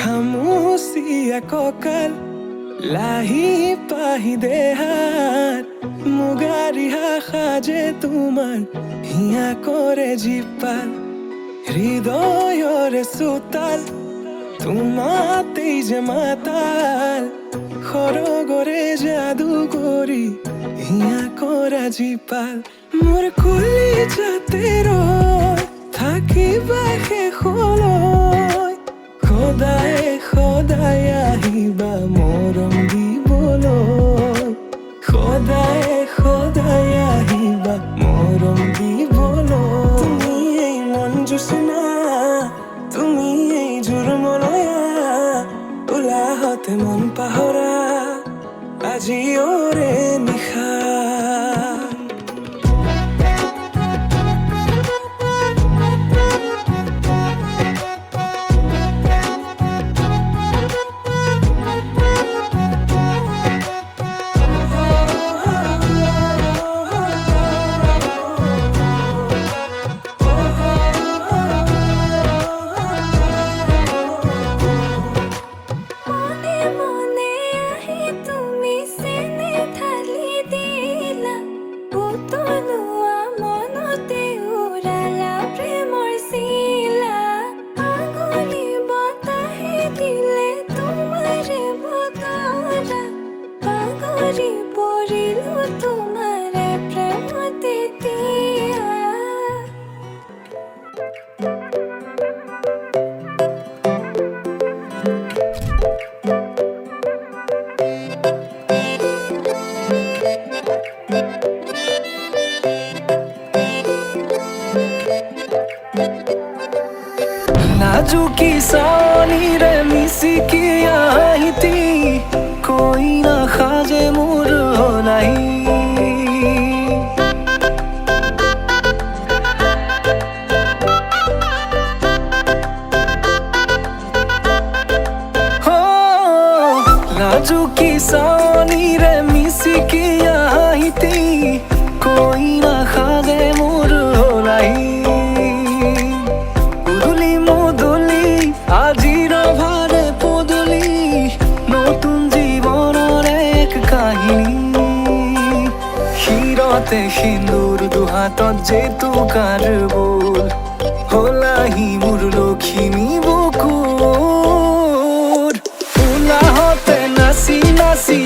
Kamusia kokal lahi pahi dehar mugari ha khaje tumar hiya kore jipal hridoyore sutal tumatei je matal khorogore jadu kori hiya kora jipal mor kuli jate roy থাকিবা শেষলৈ খোদাই খোদাই আহিবা মৰম দিবলৈ খোদাই খোদাই আহিবা মৰম দিবলৈ তুমি এই মন জোচনা তুমি এই জোৰমলয়া উলাহতে মন পাহৰা আজি ওৰে নিশা नाजुकी सानी रे मिसिकी आई थी कोई ना खाजे मोर हो नहीं हो नाजुकी सानी रे मिसिकी आई थी कोई ना खाजे मोर हो नहीं আজিৰ ভাৰে পদূলি নতুন জীৱনৰ এক কাহিনী শিৰতে সিন্দুৰ দুহাতত জেতুকাৰ বোল হলাহি মোৰ লখিমী বুকুৰ উলাহতে নাচি নাচি